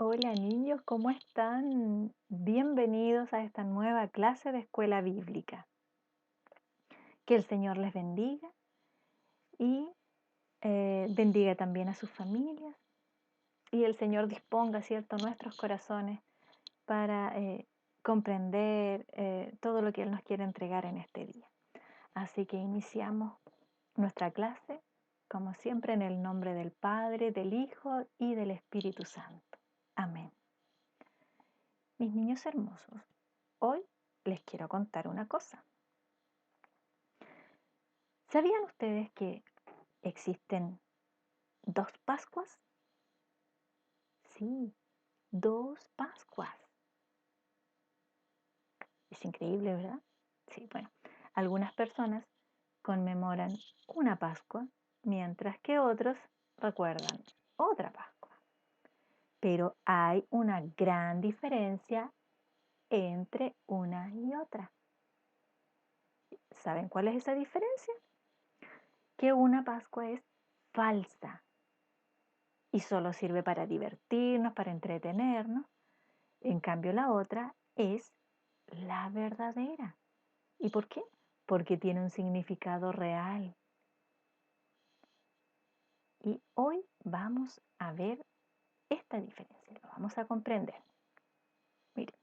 Hola niños, ¿cómo están? Bienvenidos a esta nueva clase de escuela bíblica. Que el Señor les bendiga y bendiga también a sus familias y el Señor disponga, ¿cierto?, nuestros corazones para comprender todo lo que Él nos quiere entregar en este día. Así que iniciamos nuestra clase, como siempre, en el nombre del Padre, del Hijo y del Espíritu Santo. Amén. Mis niños hermosos, hoy les quiero contar una cosa. ¿Sabían ustedes que existen dos Pascuas? Sí, dos Pascuas. Es increíble, ¿verdad? Sí, bueno, algunas personas conmemoran una Pascua, mientras que otros recuerdan otra Pascua. Pero hay una gran diferencia entre una y otra. ¿Saben cuál es esa diferencia? Que una Pascua es falsa y solo sirve para divertirnos, para entretenernos. En cambio, la otra es la verdadera. ¿Y por qué? Porque tiene un significado real. Y hoy vamos a ver esta diferencia, lo vamos a comprender. Miren,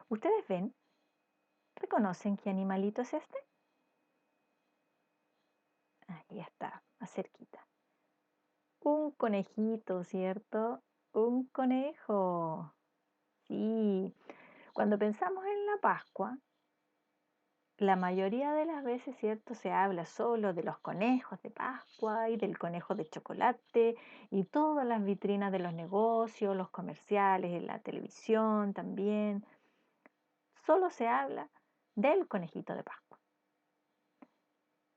ustedes ven, ¿reconocen qué animalito es este? Ahí está, más cerquita. Un conejito, ¿cierto? Un conejo. Sí, cuando pensamos en la Pascua, la mayoría de las veces, ¿cierto? Se habla solo de los conejos de Pascua y del conejo de chocolate y todas las vitrinas de los negocios, los comerciales, en la televisión también. Solo se habla del conejito de Pascua.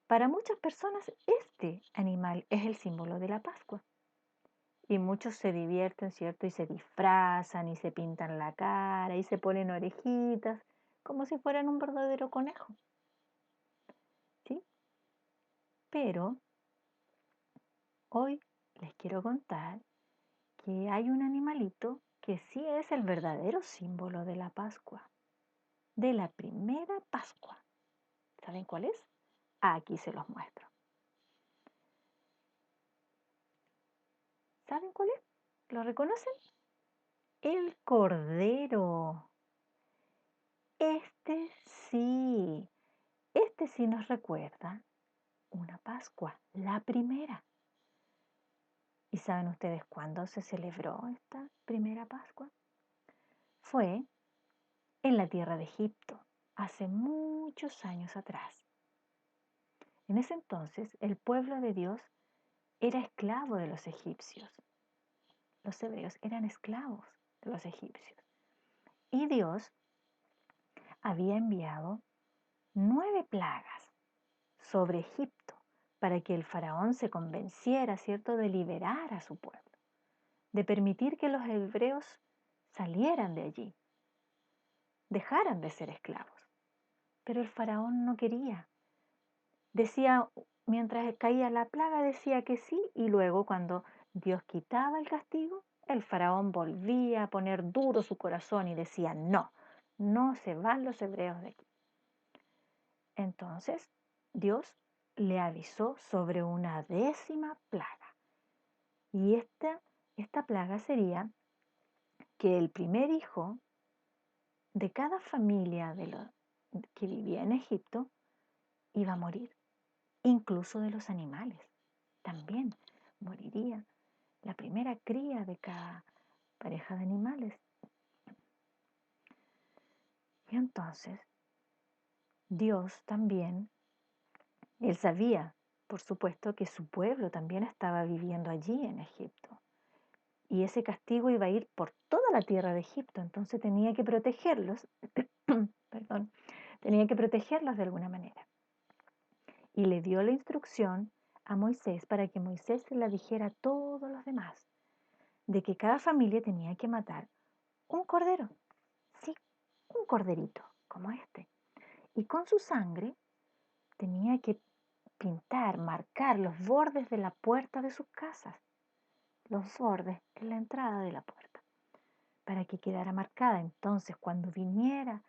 Para muchas personas este animal es el símbolo de la Pascua. Y muchos se divierten, ¿cierto? Y se disfrazan y se pintan la cara y se ponen orejitas, como si fueran un verdadero conejo. ¿Sí? Pero hoy les quiero contar que hay un animalito que sí es el verdadero símbolo de la Pascua, de la primera Pascua. ¿Saben cuál es? Aquí se los muestro. ¿Saben cuál es? ¿Lo reconocen? El Cordero. Este sí nos recuerda una Pascua, la primera. ¿Y saben ustedes cuándo se celebró esta primera Pascua? Fue en la tierra de Egipto, hace muchos años atrás. En ese entonces, el pueblo de Dios era esclavo de los egipcios. Los hebreos eran esclavos de los egipcios. Y Dios había enviado 9 plagas sobre Egipto para que el faraón se convenciera, ¿cierto?, de liberar a su pueblo, de permitir que los hebreos salieran de allí, dejaran de ser esclavos. Pero el faraón no quería. Decía, mientras caía la plaga, decía que sí, y luego cuando Dios quitaba el castigo, el faraón volvía a poner duro su corazón y decía, no, no se van los hebreos de aquí. Entonces Dios le avisó sobre una 10ª plaga. Y esta plaga sería que el primer hijo de cada familia que vivía en Egipto iba a morir, incluso de los animales. También moriría la primera cría de cada pareja de animales. Y entonces Dios también, él sabía, por supuesto, que su pueblo también estaba viviendo allí en Egipto. Y ese castigo iba a ir por toda la tierra de Egipto, entonces tenía que protegerlos, perdón, tenía que protegerlos de alguna manera. Y le dio la instrucción a Moisés para que Moisés se la dijera a todos los demás, de que cada familia tenía que matar un cordero, sí, un corderito, como este. Y con su sangre tenía que pintar, marcar los bordes de la puerta de sus casas. los bordes, en la entrada de la puerta, para que quedara marcada. Entonces, cuando viniera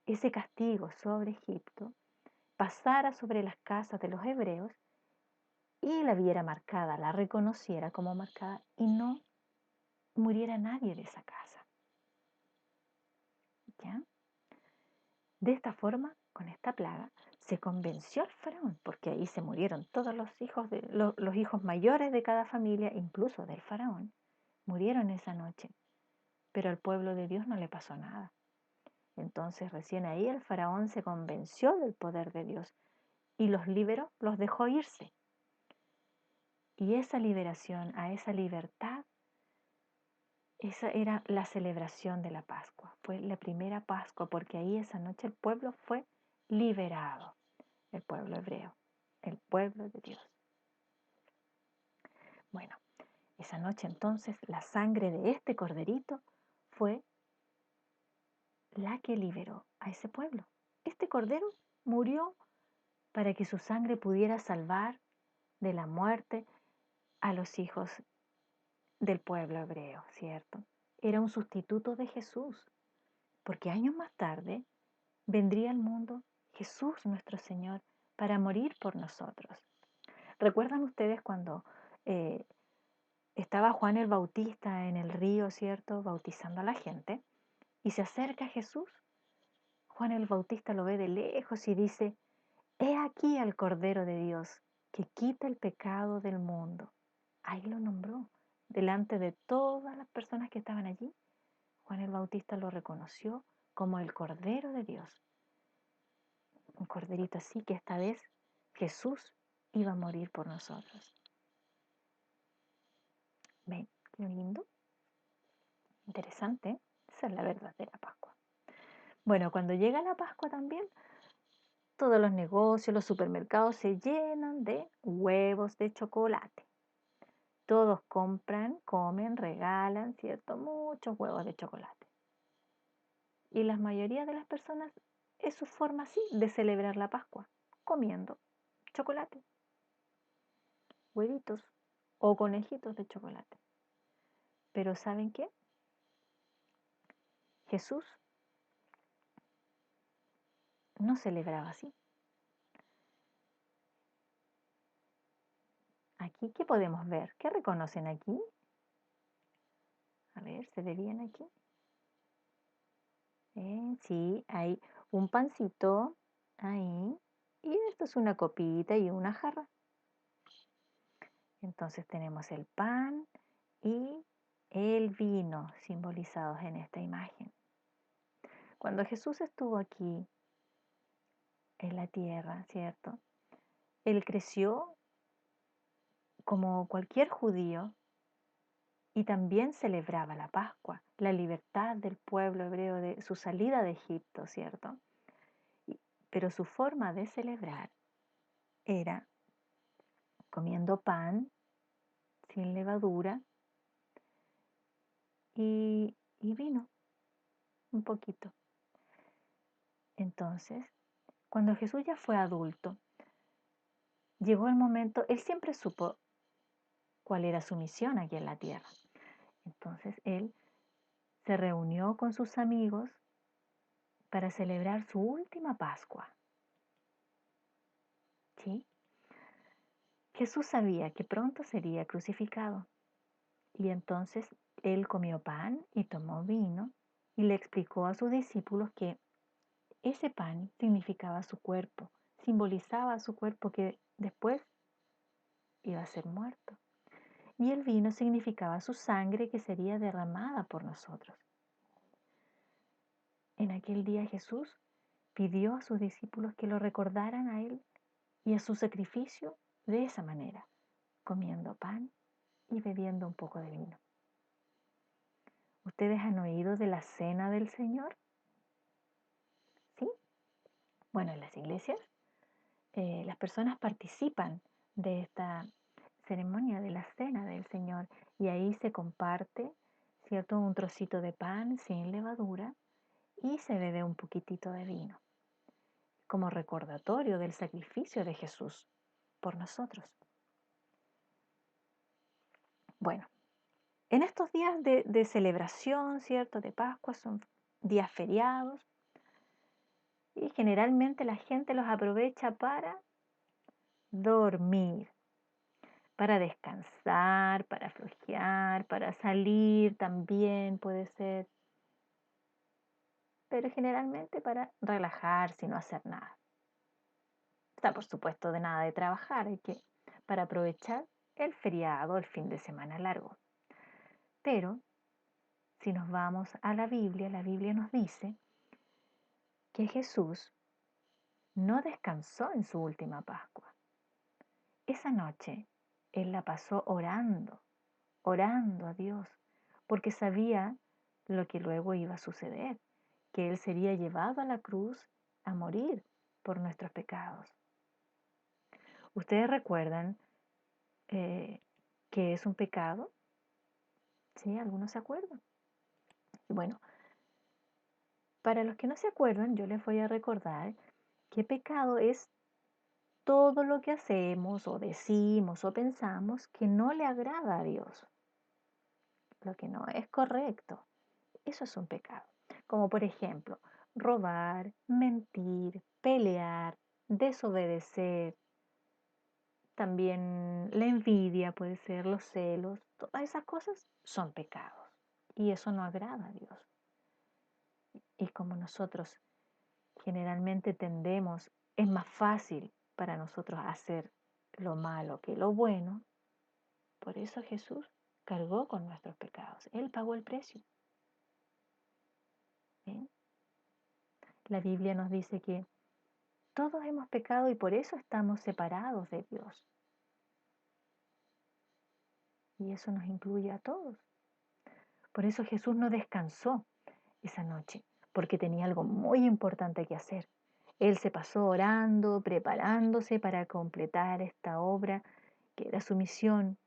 ese castigo sobre Egipto, pasara sobre las casas de los hebreos y la viera marcada, la reconociera como marcada y no muriera nadie de esa casa. ¿Ya? De esta forma, con esta plaga, se convenció al faraón, porque ahí se murieron todos los hijos mayores de cada familia, incluso del faraón, murieron esa noche, pero al pueblo de Dios no le pasó nada. Entonces recién ahí el faraón se convenció del poder de Dios y los liberó, los dejó irse. Y esa liberación, a esa libertad, esa era la celebración de la Pascua. Fue la primera Pascua porque ahí esa noche el pueblo fue liberado, el pueblo hebreo, el pueblo de Dios. Bueno, esa noche entonces la sangre de este corderito fue la que liberó a ese pueblo. Este cordero murió para que su sangre pudiera salvar de la muerte a los hijos del pueblo hebreo, ¿cierto? Era un sustituto de Jesús, porque años más tarde vendría al mundo Jesús nuestro Señor para morir por nosotros. ¿Recuerdan ustedes cuando eh, estaba Juan el Bautista en el río, ¿cierto? Bautizando a la gente y se acerca a Jesús? Juan el Bautista lo ve de lejos y dice, he aquí al Cordero de Dios que quita el pecado del mundo. Ahí lo nombró, delante de todas las personas que estaban allí. Juan el Bautista lo reconoció como el Cordero de Dios. Un corderito así que esta vez Jesús iba a morir por nosotros. ¿Ven? Qué lindo. Interesante, ¿eh? Esa es la verdadera Pascua. Bueno, cuando llega la Pascua también, todos los negocios, los supermercados se llenan de huevos de chocolate. Todos compran, comen, regalan, ¿cierto? Muchos huevos de chocolate. Y la mayoría de las personas es su forma así de celebrar la Pascua, comiendo chocolate, huevitos o conejitos de chocolate. Pero ¿saben qué? Jesús no celebraba así. Aquí, ¿qué podemos ver? ¿Qué reconocen aquí? A ver, ¿se ve bien aquí? Sí, hay un pancito ahí y esto es una copita y una jarra. Entonces tenemos el pan y el vino simbolizados en esta imagen. Cuando Jesús estuvo aquí en la tierra, ¿cierto? Él creció como cualquier judío y también celebraba la Pascua, la libertad del pueblo hebreo de su salida de Egipto, ¿cierto? Pero su forma de celebrar era comiendo pan sin levadura y vino un poquito. Entonces, cuando Jesús ya fue adulto, llegó el momento, él siempre supo cuál era su misión aquí en la tierra. Entonces, él se reunió con sus amigos para celebrar su última Pascua. ¿Sí? Jesús sabía que pronto sería crucificado y entonces él comió pan y tomó vino y le explicó a sus discípulos que ese pan significaba su cuerpo, simbolizaba su cuerpo que después iba a ser muerto. Y el vino significaba su sangre que sería derramada por nosotros. En aquel día Jesús pidió a sus discípulos que lo recordaran a Él y a su sacrificio de esa manera, comiendo pan y bebiendo un poco de vino. ¿Ustedes han oído de la cena del Señor? ¿Sí? Bueno, en las iglesias las personas participan de esta ceremonia de la cena del Señor y ahí se comparte, ¿cierto? Un trocito de pan sin levadura y se bebe un poquitito de vino como recordatorio del sacrificio de Jesús por nosotros. Bueno, En estos días de celebración, ¿cierto? De Pascua, son días feriados y generalmente la gente los aprovecha para dormir, para descansar, para flojear, para salir también puede ser, pero generalmente para relajarse y no hacer nada. Está por supuesto de nada de trabajar, hay que para aprovechar el feriado, el fin de semana largo. Pero si nos vamos a la Biblia nos dice que Jesús no descansó en su última Pascua. Esa noche él la pasó orando, orando a Dios, porque sabía lo que luego iba a suceder, que él sería llevado a la cruz a morir por nuestros pecados. ¿Ustedes recuerdan eh, qué es un pecado? ¿Sí? ¿Algunos se acuerdan? Bueno, para los que no se acuerdan, yo les voy a recordar que pecado es todo lo que hacemos o decimos o pensamos que no le agrada a Dios, lo que no es correcto. Eso es un pecado. Como por ejemplo, robar, mentir, pelear, desobedecer, también la envidia puede ser, los celos, todas esas cosas son pecados. Y eso no agrada a Dios. Y como nosotros generalmente tendemos, es más fácil para nosotros hacer lo malo que lo bueno, por eso Jesús cargó con nuestros pecados. Él pagó el precio. ¿Sí? La Biblia nos dice que todos hemos pecado y por eso estamos separados de Dios. Y eso nos incluye a todos. Por eso Jesús no descansó esa noche, porque tenía algo muy importante que hacer. Él se pasó orando, preparándose para completar esta obra que era su misión,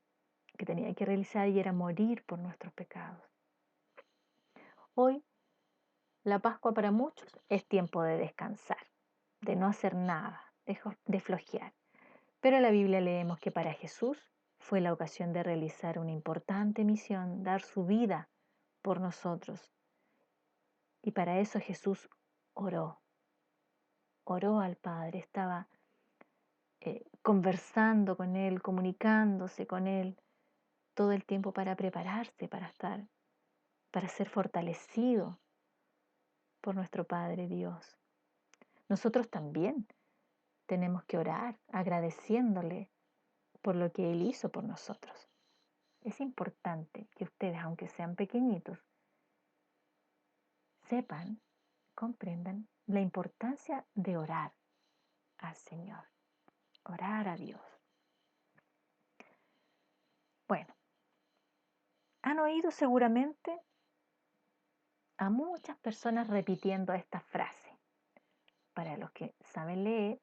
que tenía que realizar y era morir por nuestros pecados. Hoy, la Pascua para muchos es tiempo de descansar, de no hacer nada, de flojear. Pero en la Biblia leemos que para Jesús fue la ocasión de realizar una importante misión, dar su vida por nosotros. Y para eso Jesús oró, oró al Padre, estaba conversando con Él, comunicándose con Él todo el tiempo para prepararse, para estar, para ser fortalecido por nuestro Padre Dios. Nosotros también tenemos que orar agradeciéndole por lo que Él hizo por nosotros. Es importante que ustedes, aunque sean pequeñitos, sepan, comprendan la importancia de orar al Señor, orar a Dios. Bueno, han oído seguramente a muchas personas repitiendo esta frase. Para los que saben leer,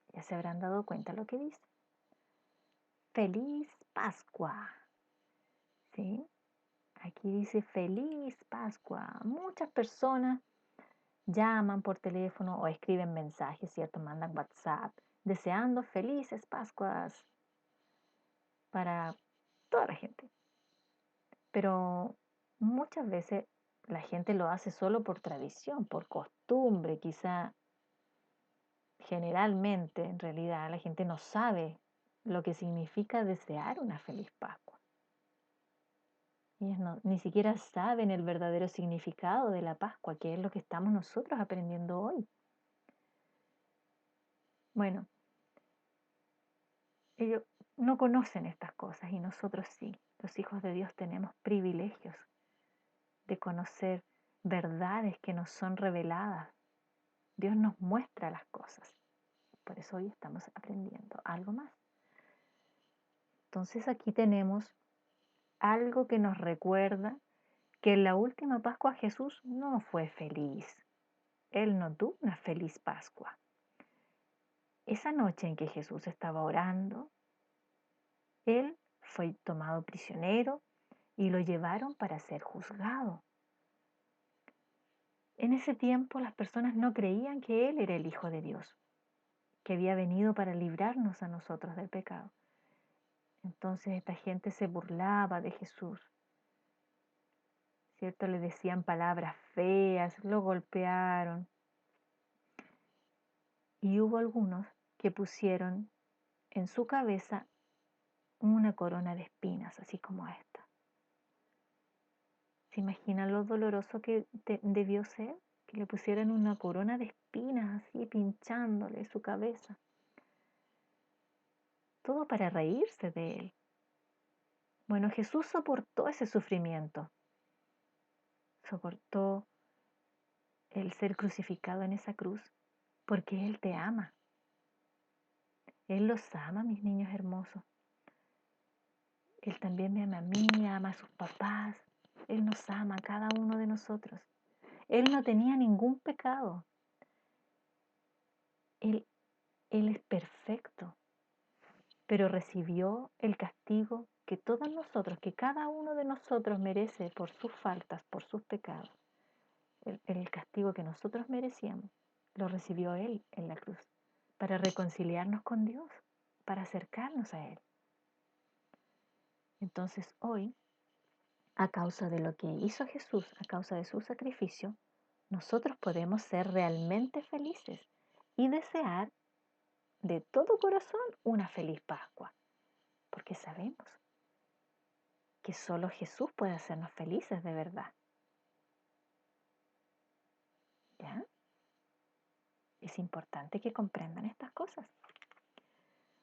ya se habrán dado cuenta lo que dice. Feliz Pascua. ¿Sí? Aquí dice Feliz Pascua. Muchas personas llaman por teléfono o escriben mensajes, ¿cierto? Mandan WhatsApp deseando felices Pascuas para toda la gente. Pero muchas veces la gente lo hace solo por tradición, por costumbre, quizá generalmente, en realidad, la gente no sabe lo que significa desear una feliz Pascua. Ellos ni siquiera saben el verdadero significado de la Pascua, que es lo que estamos nosotros aprendiendo hoy. Bueno, ellos no conocen estas cosas y nosotros sí. Los hijos de Dios tenemos privilegios de conocer verdades que nos son reveladas. Dios nos muestra las cosas. Por eso hoy estamos aprendiendo algo más. Entonces aquí tenemos algo que nos recuerda que en la última Pascua Jesús no fue feliz. Él no tuvo una feliz Pascua. Esa noche en que Jesús estaba orando, él fue tomado prisionero y lo llevaron para ser juzgado. En ese tiempo las personas no creían que Él era el Hijo de Dios, que había venido para librarnos a nosotros del pecado. Entonces esta gente se burlaba de Jesús, ¿cierto? Le decían palabras feas, lo golpearon. Y hubo algunos que pusieron en su cabeza una corona de espinas, así como esta. ¿Se imaginan lo doloroso que debió ser? Que le pusieran una corona de espinas así pinchándole su cabeza. Todo para reírse de él. Bueno, Jesús soportó ese sufrimiento. Soportó el ser crucificado en esa cruz porque Él te ama. Él los ama, mis niños hermosos. Él también me ama a mí, ama a sus papás. Él nos ama a cada uno de nosotros. Él no tenía ningún pecado. Él, él es perfecto, pero recibió el castigo que todos nosotros, que cada uno de nosotros merece por sus faltas, por sus pecados. El castigo que nosotros merecíamos, lo recibió Él en la cruz, para reconciliarnos con Dios, para acercarnos a Él. Entonces hoy, a causa de lo que hizo Jesús, a causa de su sacrificio, nosotros podemos ser realmente felices y desear de todo corazón una feliz Pascua, porque sabemos que solo Jesús puede hacernos felices de verdad. ¿Ya? Es importante que comprendan estas cosas.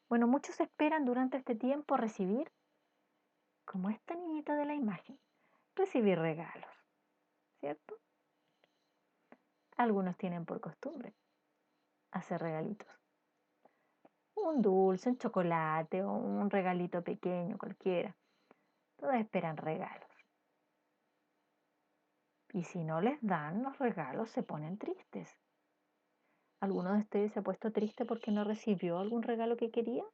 Bueno, muchos esperan durante este tiempo recibir, como esta niñita de la imagen, recibir regalos, ¿cierto? Algunos tienen por costumbre hacer regalitos. Un dulce, un chocolate o un regalito pequeño, cualquiera. Todos esperan regalos. Y si no les dan los regalos, se ponen tristes. ¿Alguno de ustedes se ha puesto triste porque no recibió algún regalo que quería?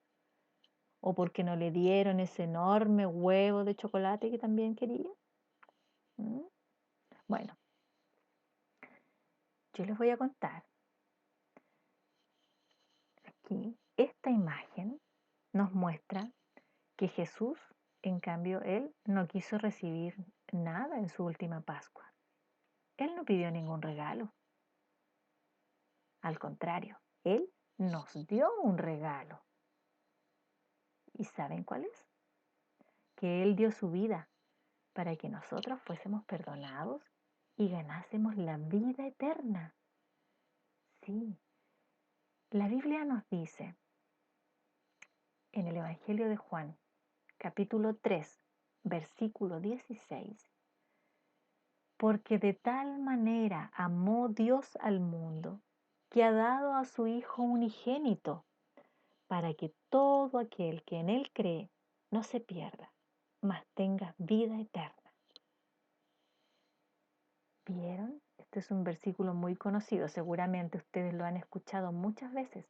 ¿O porque no le dieron ese enorme huevo de chocolate que también quería? ¿Mm? Bueno, yo les voy a contar aquí. Esta imagen nos muestra que Jesús, en cambio, Él no quiso recibir nada en su última Pascua. Él no pidió ningún regalo. Al contrario, Él nos dio un regalo. ¿Y saben cuál es? Que Él dio su vida para que nosotros fuésemos perdonados y ganásemos la vida eterna. Sí, la Biblia nos dice en el Evangelio de Juan, capítulo 3, versículo 16, porque de tal manera amó Dios al mundo, que ha dado a su Hijo unigénito, para que todo aquel que en Él cree no se pierda, mas tenga vida eterna. ¿Vieron? Este es un versículo muy conocido, seguramente ustedes lo han escuchado muchas veces,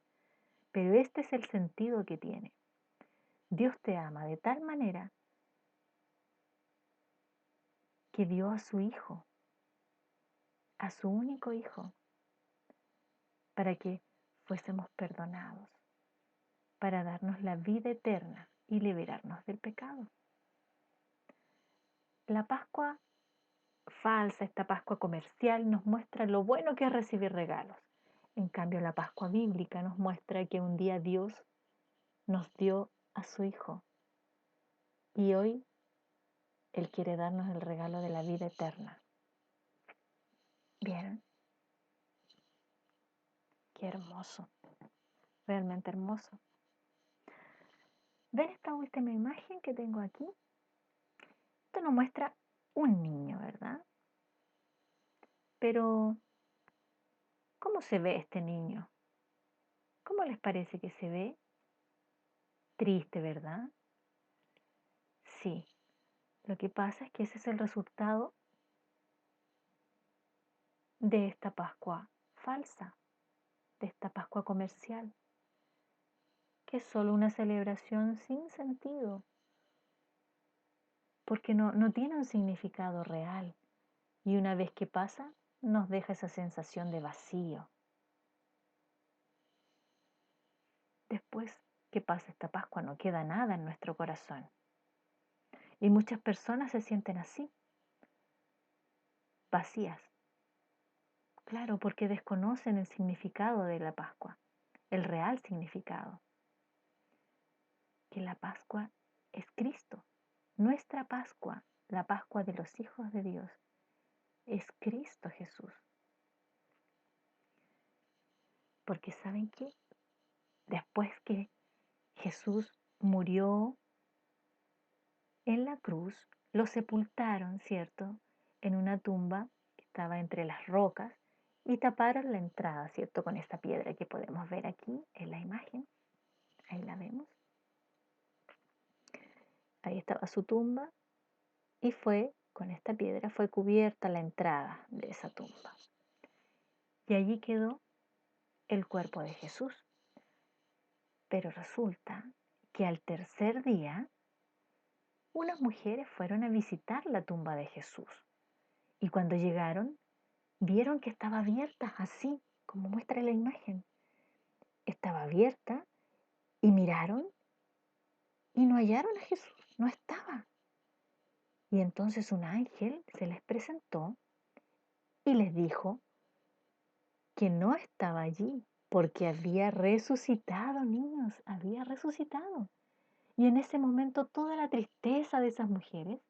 pero este es el sentido que tiene. Dios te ama de tal manera que dio a su Hijo, a su único Hijo, para que fuésemos perdonados, para darnos la vida eterna y liberarnos del pecado. La Pascua falsa, esta Pascua comercial, nos muestra lo bueno que es recibir regalos. En cambio, la Pascua bíblica nos muestra que un día Dios nos dio a su Hijo y hoy Él quiere darnos el regalo de la vida eterna. ¿Vieron? Qué hermoso, realmente hermoso. ¿Ven esta última imagen que tengo aquí? Esto nos muestra un niño, ¿verdad? Pero, ¿cómo se ve este niño? ¿Cómo les parece que se ve? Triste, ¿verdad? Sí, lo que pasa es que ese es el resultado de esta Pascua falsa, de esta Pascua comercial, que es solo una celebración sin sentido, porque no tiene un significado real. Y una vez que pasa, nos deja esa sensación de vacío. Después que pasa esta Pascua, no queda nada en nuestro corazón. Y muchas personas se sienten así. vacías. Claro, porque desconocen el significado de la Pascua, el real significado, que la Pascua es Cristo. Nuestra Pascua, la Pascua de los hijos de Dios, es Cristo Jesús. Porque ¿saben qué? Después que Jesús murió en la cruz, lo sepultaron, ¿cierto? En una tumba que estaba entre las rocas y taparon la entrada, ¿cierto? Con esta piedra que podemos ver aquí en la imagen. Ahí la vemos. Ahí estaba su tumba y con esta piedra fue cubierta la entrada de esa tumba. Y allí quedó el cuerpo de Jesús. Pero resulta que al tercer día, unas mujeres fueron a visitar la tumba de Jesús. Y cuando llegaron, vieron que estaba abierta así, como muestra la imagen. Estaba abierta y miraron y no hallaron a Jesús, no estaba. Y entonces un ángel se les presentó y les dijo que no estaba allí, porque había resucitado, niños, había resucitado. Y en ese momento toda la tristeza de esas mujeres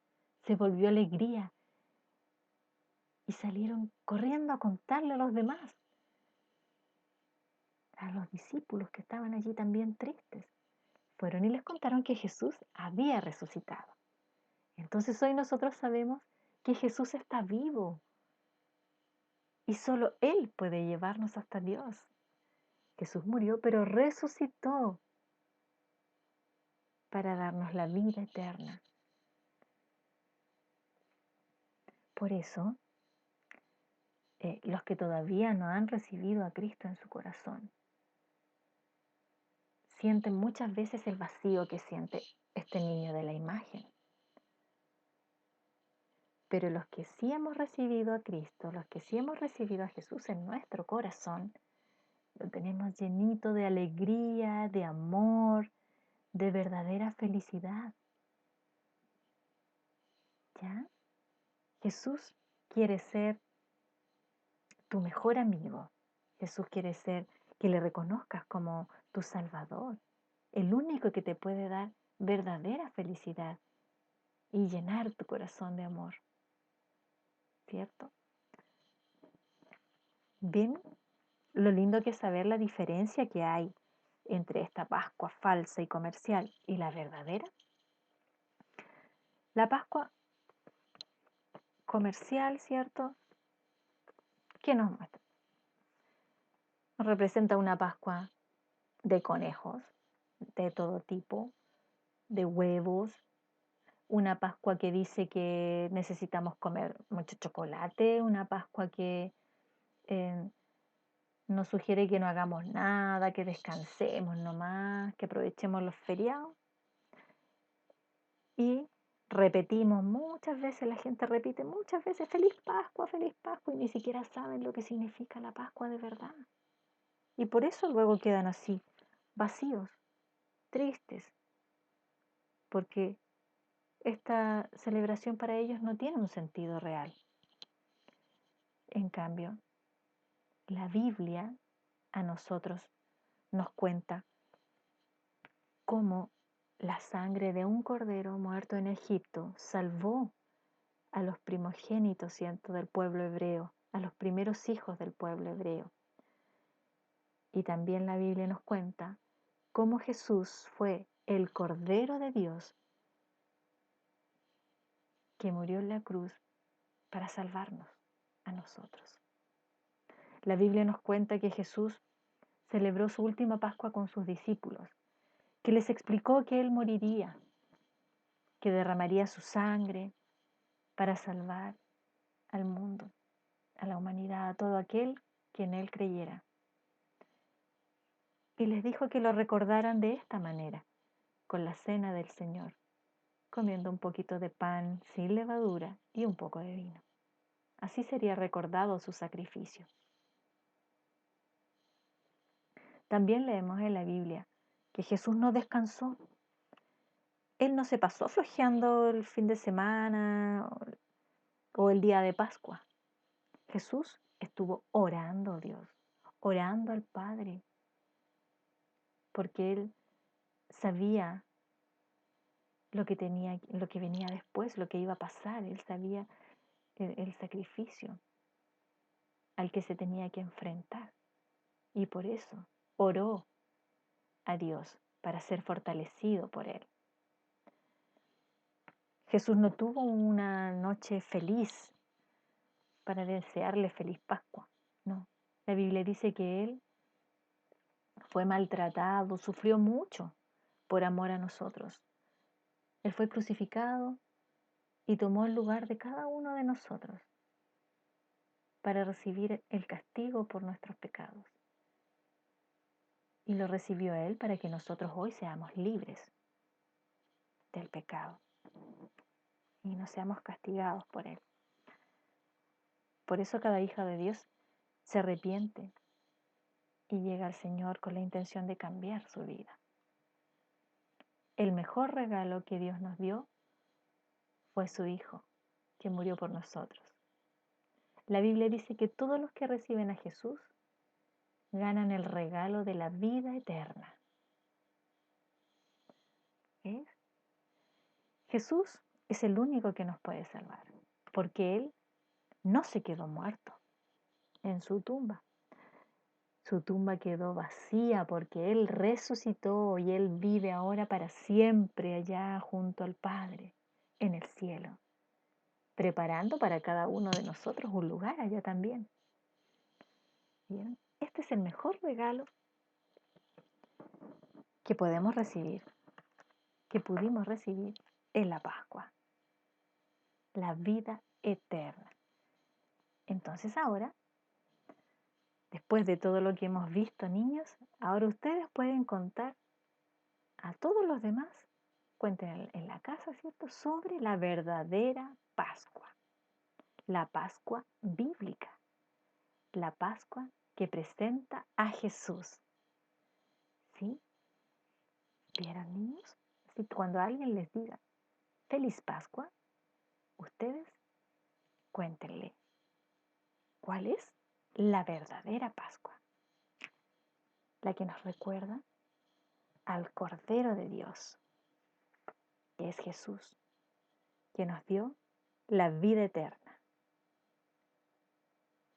se volvió alegría y salieron corriendo a contarle a los demás, a los discípulos que estaban allí también tristes. Fueron y les contaron que Jesús había resucitado. Entonces hoy nosotros sabemos que Jesús está vivo y solo Él puede llevarnos hasta Dios. Jesús murió, pero resucitó para darnos la vida eterna. Por eso, los que todavía no han recibido a Cristo en su corazón, sienten muchas veces el vacío que siente este niño de la imagen. Pero los que sí hemos recibido a Cristo, los que sí hemos recibido a Jesús en nuestro corazón, lo tenemos llenito de alegría, de amor, de verdadera felicidad. ¿Ya? Jesús quiere ser tu mejor amigo. Jesús quiere ser que le reconozcas como tu Salvador, el único que te puede dar verdadera felicidad y llenar tu corazón de amor. ¿Cierto? ¿Ven lo lindo que es saber la diferencia que hay entre esta Pascua falsa y comercial y la verdadera? La Pascua comercial, ¿cierto? ¿Qué nos muestra? Nos representa una Pascua de conejos, de todo tipo, de huevos, una Pascua que dice que necesitamos comer mucho chocolate, una Pascua que eh, nos sugiere que no hagamos nada, que descansemos nomás, que aprovechemos los feriados. Y repetimos muchas veces, la gente repite muchas veces feliz Pascua, y ni siquiera saben lo que significa la Pascua de verdad. Y por eso luego quedan así, vacíos, tristes, porque esta celebración para ellos no tiene un sentido real. En cambio, la Biblia a nosotros nos cuenta cómo la sangre de un cordero muerto en Egipto salvó a los primogénitos, ¿cierto?, del pueblo hebreo, a los primeros hijos del pueblo hebreo. Y también la Biblia nos cuenta cómo Jesús fue el Cordero de Dios que murió en la cruz para salvarnos a nosotros. La Biblia nos cuenta que Jesús celebró su última Pascua con sus discípulos, que les explicó que Él moriría, que derramaría su sangre para salvar al mundo, a la humanidad, a todo aquel que en Él creyera. Y les dijo que lo recordaran de esta manera, con la cena del Señor, comiendo un poquito de pan sin levadura y un poco de vino. Así sería recordado su sacrificio. También leemos en la Biblia que Jesús no descansó. Él no se pasó flojeando el fin de semana o el día de Pascua. Jesús estuvo orando a Dios, orando al Padre, porque Él sabía lo que venía después, lo que iba a pasar. Él sabía el sacrificio al que se tenía que enfrentar. Y por eso oró a Dios para ser fortalecido por Él. Jesús no tuvo una noche feliz para desearle feliz Pascua. No. La Biblia dice que Él fue maltratado, sufrió mucho por amor a nosotros. Él fue crucificado y tomó el lugar de cada uno de nosotros para recibir el castigo por nuestros pecados. Y lo recibió Él para que nosotros hoy seamos libres del pecado y no seamos castigados por Él. Por eso cada hija de Dios se arrepiente y llega al Señor con la intención de cambiar su vida. El mejor regalo que Dios nos dio fue su Hijo, que murió por nosotros. La Biblia dice que todos los que reciben a Jesús ganan el regalo de la vida eterna. ¿Ves? Jesús es el único que nos puede salvar, porque Él no se quedó muerto en su tumba. Su tumba quedó vacía porque Él resucitó y Él vive ahora para siempre allá junto al Padre, en el cielo, preparando para cada uno de nosotros un lugar allá también. ¿Bien? Este es el mejor regalo que podemos recibir, que pudimos recibir en la Pascua, la vida eterna. Entonces ahora, después de todo lo que hemos visto, niños, ahora ustedes pueden contar a todos los demás, cuenten en la casa, ¿cierto?, sobre la verdadera Pascua, la Pascua bíblica, la Pascua que presenta a Jesús. ¿Sí? ¿Vieron, niños? Así que cuando alguien les diga feliz Pascua, ustedes cuéntenle cuál es la verdadera Pascua, la que nos recuerda al Cordero de Dios, que es Jesús, que nos dio la vida eterna.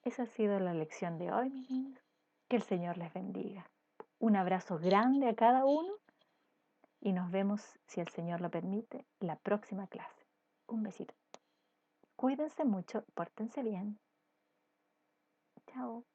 Esa ha sido la lección de hoy, mis niños. Que el Señor les bendiga. Un abrazo grande a cada uno y nos vemos, si el Señor lo permite, la próxima clase. Un besito. Cuídense mucho, pórtense bien. Chao.